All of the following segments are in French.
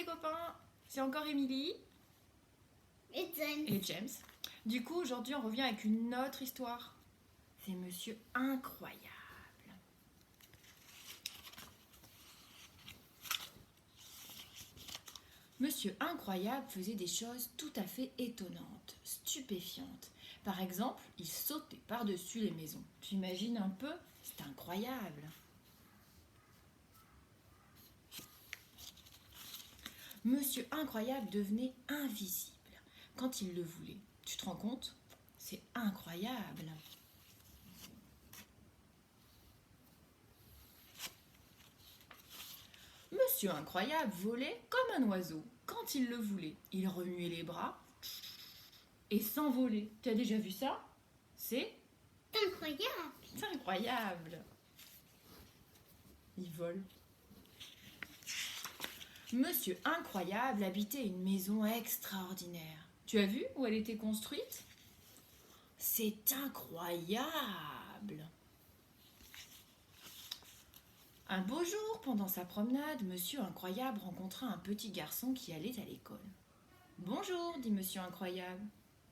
copains, c'est encore Émilie Et James. et James. Du coup, aujourd'hui, on revient avec une autre histoire. C'est Monsieur Incroyable. Monsieur Incroyable faisait des choses tout à fait étonnantes, stupéfiantes. Par exemple, il sautait par-dessus les maisons. Tu imagines un peu? C'est incroyable. Monsieur Incroyable devenait invisible quand il le voulait. Tu te rends compte? C'est incroyable. Monsieur Incroyable volait comme un oiseau quand il le voulait. Il remuait les bras et s'envolait. Tu as déjà vu ça? C'est Incroyable. incroyable. Il vole. Monsieur Incroyable habitait une maison extraordinaire. Tu as vu où elle était construite? C'est incroyable. Un beau jour, pendant sa promenade, Monsieur Incroyable rencontra un petit garçon qui allait à l'école. « Bonjour, dit Monsieur Incroyable. »«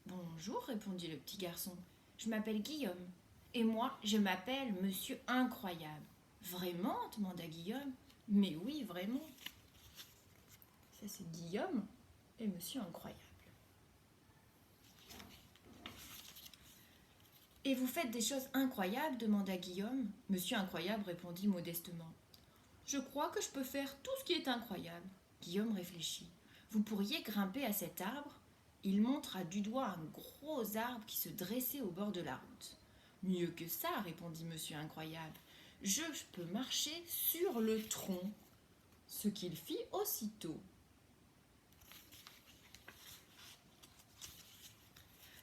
Bonjour, répondit le petit garçon. Je m'appelle Guillaume. Et moi, je m'appelle Monsieur Incroyable. »« Vraiment ?» demanda Guillaume. « Mais oui, vraiment. » Ça, c'est Guillaume et Monsieur Incroyable. « Et vous faites des choses incroyables ?» demanda Guillaume. Monsieur Incroyable répondit modestement. « Je crois que je peux faire tout ce qui est incroyable. » Guillaume réfléchit. « Vous pourriez grimper à cet arbre ?» Il montra du doigt un gros arbre qui se dressait au bord de la route. « Mieux que ça, répondit Monsieur Incroyable. Je peux marcher sur le tronc. » Ce qu'il fit aussitôt.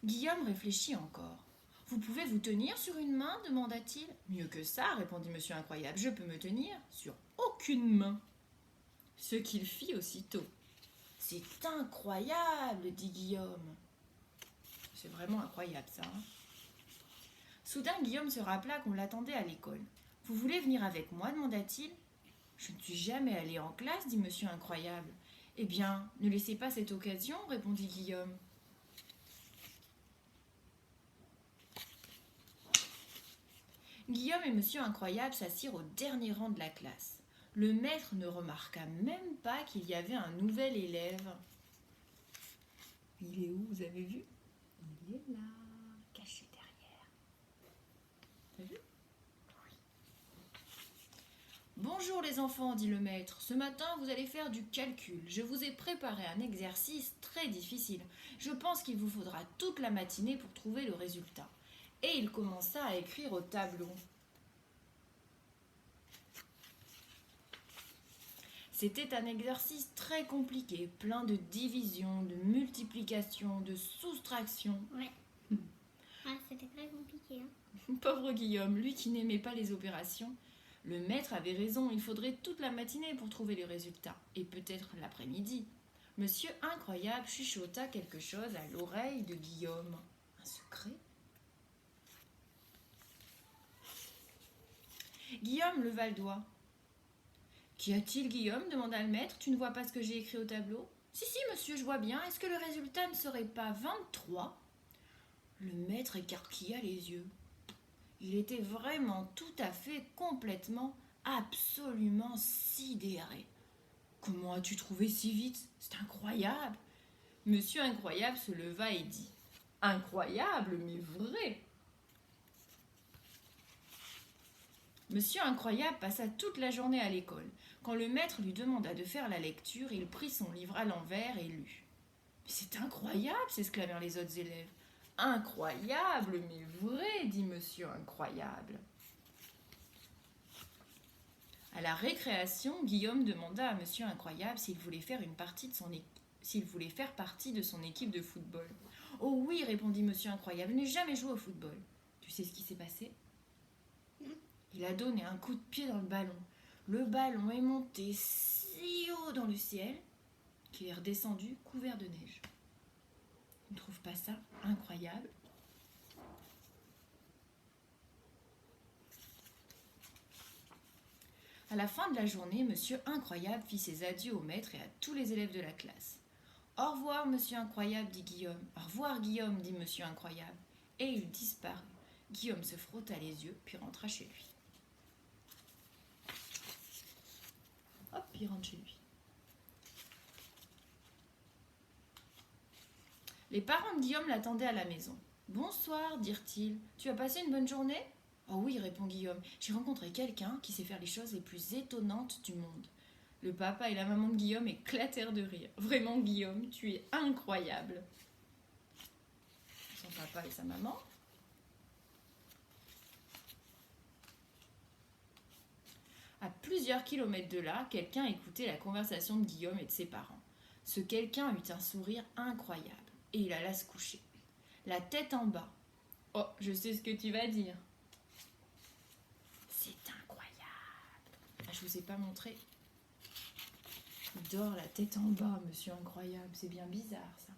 Guillaume réfléchit encore. « Vous pouvez vous tenir sur une main ?» demanda-t-il. « Mieux que ça, répondit Monsieur Incroyable, je peux me tenir sur aucune main. » Ce qu'il fit aussitôt. « C'est incroyable, dit Guillaume. » C'est vraiment incroyable ça. Hein. Soudain, Guillaume se rappela qu'on l'attendait à l'école. « Vous voulez venir avec moi ?» demanda-t-il. « Je ne suis jamais allé en classe, dit Monsieur Incroyable. »« Eh bien, ne laissez pas cette occasion, répondit Guillaume. Guillaume et Monsieur Incroyable s'assirent au dernier rang de la classe. Le maître ne remarqua même pas qu'il y avait un nouvel élève. Il est où, vous avez vu? Il est là, caché derrière. T'as vu? Oui. Bonjour les enfants, dit le maître. Ce matin, vous allez faire du calcul. Je vous ai préparé un exercice très difficile. Je pense qu'il vous faudra toute la matinée pour trouver le résultat. Et il commença à écrire au tableau. C'était un exercice très compliqué, plein de division, de multiplication, de soustraction. Ouais. Ah, c'était très compliqué. Hein. Pauvre Guillaume, lui qui n'aimait pas les opérations. Le maître avait raison, il faudrait toute la matinée pour trouver les résultats, et peut-être l'après-midi. Monsieur Incroyable chuchota quelque chose à l'oreille de Guillaume. Un secret? Guillaume leva le doigt. « Qu'y a-t-il, Guillaume ?» demanda le maître. « Tu ne vois pas ce que j'ai écrit au tableau ?»« Si, monsieur, je vois bien. Est-ce que le résultat ne serait pas 23 ?» Le maître écarquilla les yeux. Il était vraiment tout à fait, complètement, absolument sidéré. « Comment as-tu trouvé si vite? C'est incroyable !» Monsieur Incroyable se leva et dit « Incroyable, mais vrai !» Monsieur Incroyable passa toute la journée à l'école. Quand le maître lui demanda de faire la lecture, il prit son livre à l'envers et lut. « Mais c'est incroyable !» s'exclamèrent les autres élèves. « Incroyable, mais vrai !» dit Monsieur Incroyable. À la récréation, Guillaume demanda à Monsieur Incroyable s'il voulait faire partie de son équipe de football. « Oh oui !» répondit Monsieur Incroyable, « je n'ai jamais joué au football. » Tu sais ce qui s'est passé ? Il a donné un coup de pied dans le ballon. Le ballon est monté si haut dans le ciel qu'il est redescendu couvert de neige. Tu ne trouves pas ça incroyable? À la fin de la journée, Monsieur Incroyable fit ses adieux au maître et à tous les élèves de la classe. Au revoir, Monsieur Incroyable, dit Guillaume. Au revoir, Guillaume, dit Monsieur Incroyable. Et il disparut. Guillaume se frotta les yeux, puis rentra chez lui. Hop, il rentre chez lui. Les parents de Guillaume l'attendaient à la maison. « Bonsoir, dirent-ils. Tu as passé une bonne journée ?»« Oh oui, répond Guillaume. J'ai rencontré quelqu'un qui sait faire les choses les plus étonnantes du monde. » Le papa et la maman de Guillaume éclatèrent de rire. « Vraiment, Guillaume, tu es incroyable. » Son papa et sa maman. À plusieurs kilomètres de là, quelqu'un écoutait la conversation de Guillaume et de ses parents. Ce quelqu'un eut un sourire incroyable et il alla se coucher. La tête en bas. Oh, je sais ce que tu vas dire. C'est incroyable. Ah, je vous ai pas montré. Il dort la tête en bas, monsieur incroyable. C'est bien bizarre, ça.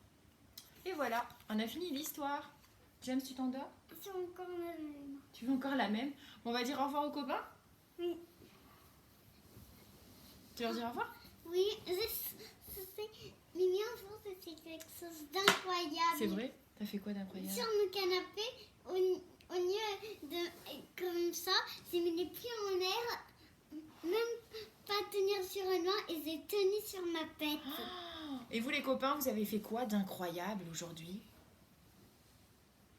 Et voilà, on a fini l'histoire. James, tu t'endors? C'est encore la même. Tu veux encore la même? Bon, on va dire au revoir aux copains? Oui. Tu veux leur dire au revoir? Oui, Mimi, en France, c'est quelque chose d'incroyable. C'est vrai? T'as fait quoi d'incroyable? Sur le canapé, au lieu de comme ça, j'ai mis les pieds en l'air, même pas tenir sur une main, et j'ai tenu sur ma tête. Et vous les copains, vous avez fait quoi d'incroyable aujourd'hui?